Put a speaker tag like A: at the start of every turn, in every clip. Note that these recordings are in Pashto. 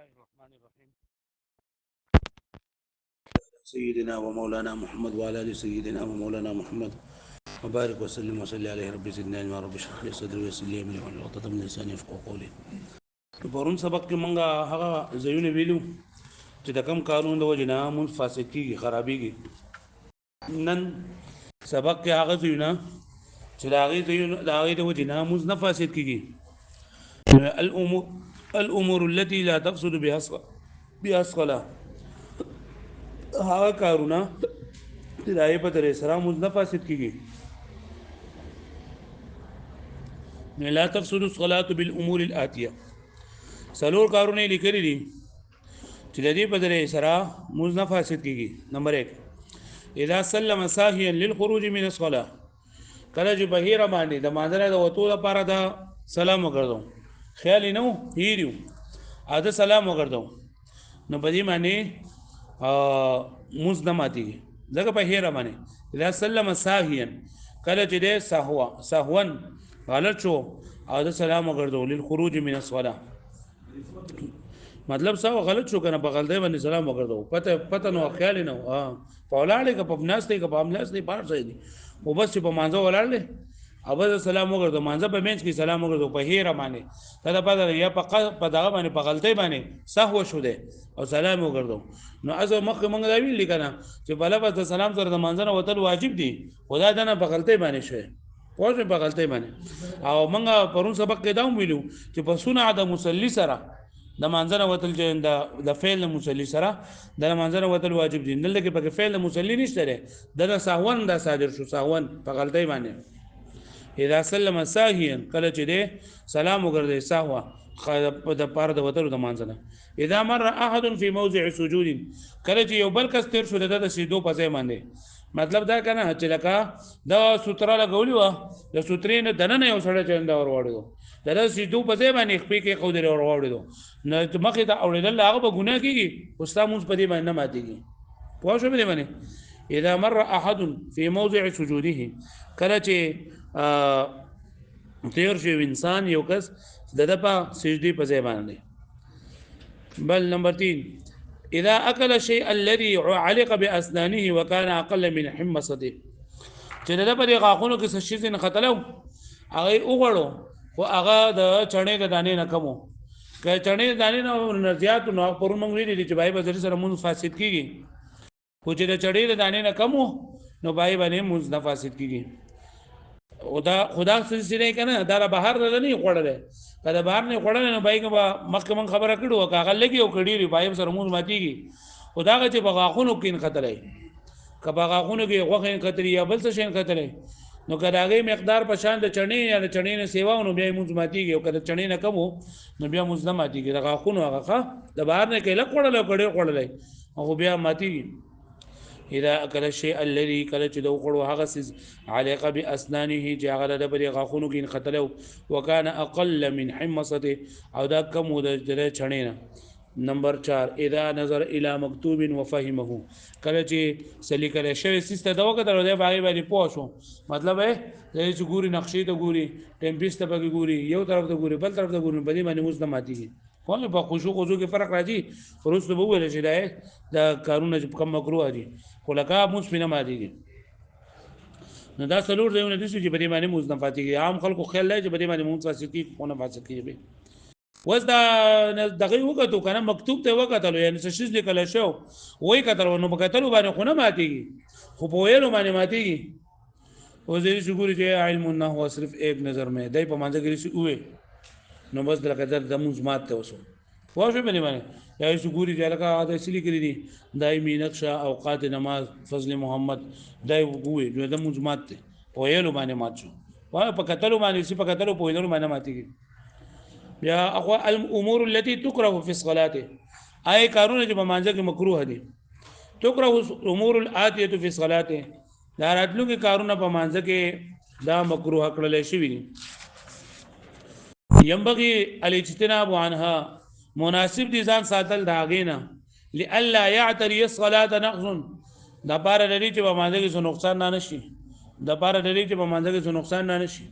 A: الله الرحمن الرحيم. سيدنا ومولانا محمد وعلى ال سيدنا ومولانا محمد وبارك وسلم وصلي عليه ربي زدنا علما رب اشرح لي صدري ويسر لي امري واحلل عقدة من لساني يفقهوا قولي. پرون سبق کې مونږه هغه زيونه ویلو چې د کم قانون د وجنه مون فاسد کیږي خرابيږي. نن سبق کې هغه زيونه چې د هغه د وجنه مون نه فاسد کیږي. الامور التي لا تفسد بها الصلاه هغه کارونه چې دای په در سره مون نه فاسد کیږي. لا تفسد الصلاه بالامور الاتيه سلور کارونه لیکلي دي چې د دې په در سره مون نه فاسد کیږي. نمبر 1 اذا سلم ساهيا للخروج من الصلاه کله چې بهیره باندې د مانځره د وتو لپاره دا سلام وکړو خیال نه هیریو اده سلام وکړو نو په دې معنی موز نه ماتيږي ځکه په هیره باندې اذا سلم ساهيا کله چې د سهون غلط شو او د سلام وکړو للخروج من الصلاه مطلب ساو غلط شو کنه په غلطه باندې سلام وکړو پته نو خیال نه فولاړې که په ناشته که په املاسته بار ځای دي او بس په مانځه ولاړلې او بس سلام وکړو مانځه په منځ کې سلام وکړو په هیره باندې دا په یا په دغه باندې په غلطه باندې سهو شو ده او سلام وکړو نو ازو مخ مونږ دا ویل کنه چې په لفظ د سلام سره د مانځه وتل واجب دي خدا دنه په غلطه باندې شوی پوه په غلطه باندې او مونږ پرون سبق کې دا ویلو چې په سنه د مصلی سره د مانځنه وتل چې د فعل مصلی سره د مانځنه وتل واجب دي دلته کې په فعل مصلی نشته ده د سهون دا صادر شو سهون په غلطی باندې اذا سلم ساهيا کله چې ده سلام وګرځي سهوا د پاره د وتل د مانځنه اذا مر احد في موضع سجود کله چې یو بل کس تیر شو د سیدو په ځای باندې مطلب دا کنه چې لکه دا سوتره لګولې و د سوترې نه دنه یو سړی چنده ور وړو دا سیدو په ځای باندې خپې کې خو دې ور وړو نو مخې ته اوریدل هغه به ګناه کیږي استاد موږ په دې باندې نه ماتيږي پوه شو به باندې اذا مر احد في موضع سجوده کله چې تیر شو انسان یو کس د په سجدي په ځای باندې بل نمبر 3 اذا اكل الشيء الذي علق باسنانه وكان اقل من حمصته چې د په غاخونو کې څه شي نه خطلو هغه وګړو خو هغه د چڼې د دانې نه کمو که چڼې د دانې نه زیات نو پرون موږ ویلي چې بای بازار سره مون فاسد کیږي خو چې د چڼې د دانې نه کمو نو بای باندې مون نه فاسد کیږي او دا خدا سره کنه دا بهر نه خوړل کله بهر نه خوړل نو بای مخکې من خبره کړو هغه لګي او کډيري بای سره مون ماتيږي خدا چې بغاخونو کې خطرای کبغاخونو کې غوخه خطرې یا بل څه شي خطرې نو کداغه مقدار په شان د چڼې یا د چڼې نه سیوا نو بیا موږ ماتيږي او کله چڼې نه کمو نو بیا موږ نه ماتيږي دغه خونو هغه د بهر نه کله خوړل کړي خوړل او بیا ماتيږي اذا اكل الشيء الذي كل چې دو خړو هغه سز علق باسنانه چې هغه د بری غاخونو کې خطلو وکانه اقل من حمصته او دا کم د چڼې نه نمبر 4 اذا نظر الى مكتوب وفهمه کله چې سلیکل شوی سیسته دا وکړه د باغی باندې پوښو مطلب ہے چې ګوري نقشې ته ګوري ټمپیسټ ته ګوري یو طرف ته ګوري بل طرف ته ګوري بده باندې موږ نه ماتيږي په خوشو کې فرق راځي ورسته به ویل چې دا کارونه چې کم مکروه دي خو لکه موږ نه ماتيږي نو دا څلور دیونه دي چې بده باندې موږ نه فاتيږي عام خلکو خیال لري چې بده باندې موږ فاسدي کو نه فاسدي وز دا دغه وکړو کنه مکتوب ته وکړو یعنی څه شي لیکل شو وای کتل نو بکتلو باندې خو نه ماتيږي خو په ویلو باندې ماتيږي وزیر شکر چې علم نه هو صرف ایک نظر میں دای په مانځ کې وې نو بس دغه د موږ مات ته وسو واښو باندې یا شکر چې لکه دا اصلي کړی دي دایمي نقشه اوقات نماز فضل محمد دای وې د موږ مات ته په ویلو باندې مات شو وای په کتلو باندې سی په کتلو په ویلو باندې ماتيږي یا اخو الامور التي تكره في الصلاه اي کارونه چې په مانځه کې مکروه دي تكره الامور الاتيه في الصلاه دا راتلو کې کارونه په مانځه کې دا مکروه کړل شي وي ينبغي الاجتناب عنها مناسب دي ځان ساتل دا غینا لالا يعتري الصلاه نقص دا بار لري چې په مانځه کې څه نقصان نه نشي دا بار لري چې په مانځه کې څه نقصان نه نشي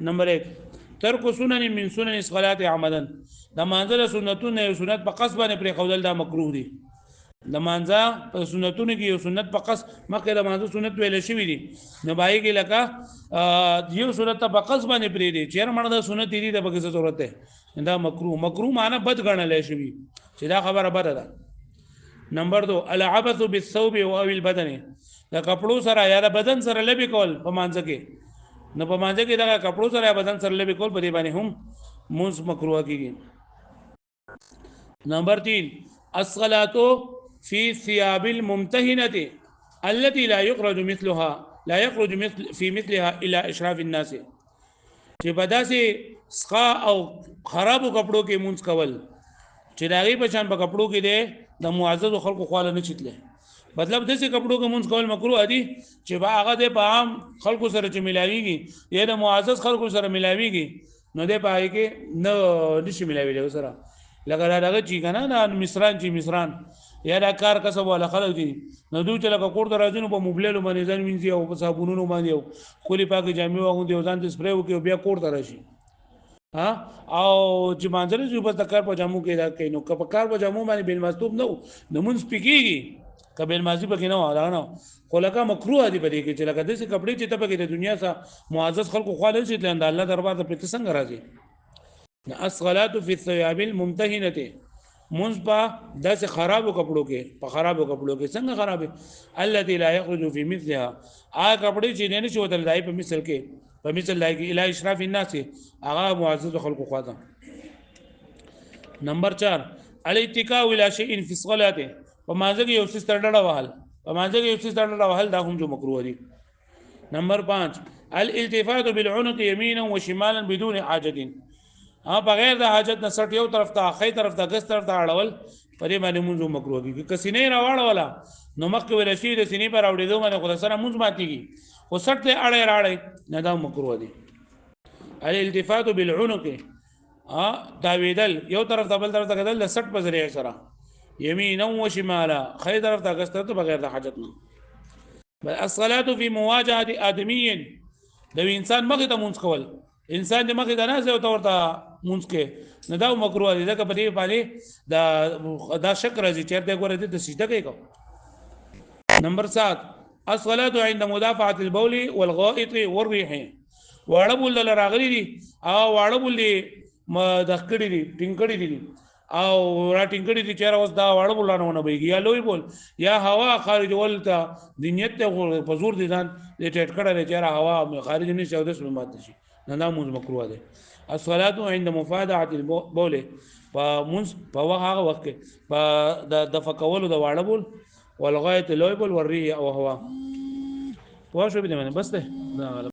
A: نمبر 1 ترک سنن من سنن الصلاه عمدا د مانځه سنتونه یو سنت په قصد باندې پرې خودل دا مکروه دي د مانځه په سنتونو کې یو سنت په قصد مکه د مانځه سنت ویل شوی دي نو بای کې لکه یو سنت په قصد باندې پرې دي چیر مړه د سنت دي د بګه ضرورت ده دا مکروه معنی بد غنل شوی چې دا خبره بده ده نمبر 2 العبث بالثوب او البدن د کپړو سره یا د بدن سره لبي کول په مانځه کې نو په مانځه کې دا کپړو سره یا بدن سره لبي کول په دې باندې هم موږ مکروه کیږي نمبر 3 الصلاه في ثياب الممتهنه التي لا يخرج في مثلها الى اشراف الناس چې په داسې سخا او خرابو کپړو کې مونږ کول چې داغي په شان په کپړو کې ده د معزز خلکو خواله نه چتله مطلب داسې کپړو کې مونږ کول مکروه دي چې هغه د په عام خلکو سره چې ملاويږي یا د معزز خلکو سره ملاويږي نو د پای کې نه نشي ملاوي سره لکه داغه چې کنه د مصران یا دا کار کسب ولا خلک دي نو دوی چې لکه کوړ درازینو په موبایل باندې ځان وینځي او په صابونونو باندې او خولي پاکه جامې واغوندي او ځان ته سپری وکي بیا کوړ دراشي ها او چې مانځره چې په کار په جامو کې دا کوي نو په کار په جامو باندې بل مستوب نو مونږ سپیکيږي کبل مازی پکې نه ولا نه خو لکه مکروه دي په دې کې چې لکه داسې کپڑے چې ته پکې د دنیا سره معزز خلکو خواله شي د الله دربار ته پته څنګه راځي الصلاه في الثياب الممتهنه منصبا داسې خرابو کپړو کې په خرابو کپړو کې څنګه خرابې التي لا يخرج في مثلها کپڑے چې نه شي وتل دای په مثل کې په مثل لای کې الى اشراف الناس هغه معزز خلکو خواته نمبر 4 الاتکاء الى شيء في الصلاه په مازه کې یو څه ستړډه وهل دا هم جو مکروه دي نمبر 5 الالتفات بالعنق يمينا وشمالا بدون حاجه بغیر د حاجت نه سټ یو طرف ته خې طرف ته ګس طرف ته اړول پرې باندې مونږ مکروه کیږي که سینې راوړولا نو مخکې ویل شي د سینې پر اورېدو باندې خو سره مونږ ماتيږي خو سټ ته اړې نه دا مکروه دي الالتفات بالعنق تاویدل یو طرف ته بل طرف ته کېدل د سټ په ذریعہ سره یمینا و شمالا خې طرف ته ګس طرف ته بغیر د حاجت نه بل الصلاه في مواجهه ادمي د انسان مخې ته مونږ کول انسان د مخې د ناز او ورته مونږ کې نه دا مکروه دي دا په دې باندې دا شک راځي چې د ګوره دې سجده کوي نمبر 7 الصلاه عند مدافعه البول والغائط والريح واړبول راغلي دي او واړبول د خکړي دي ټینګړي دي او را ټینګړي دي چې راوس دا واړبول نه ونه بيږي یا لوی بول یا هوا خارج ولته د نیت ته په زور دي ځان دې ټټ کړه چې هوا خارج نه شي او د سمات شي نه موږ مکروه ده الصلاه عند مفادعه البول فمنس هغه وخت کې د فکولو د واړبول والغایت لویبل والريح او هوا واښو به نه بس ده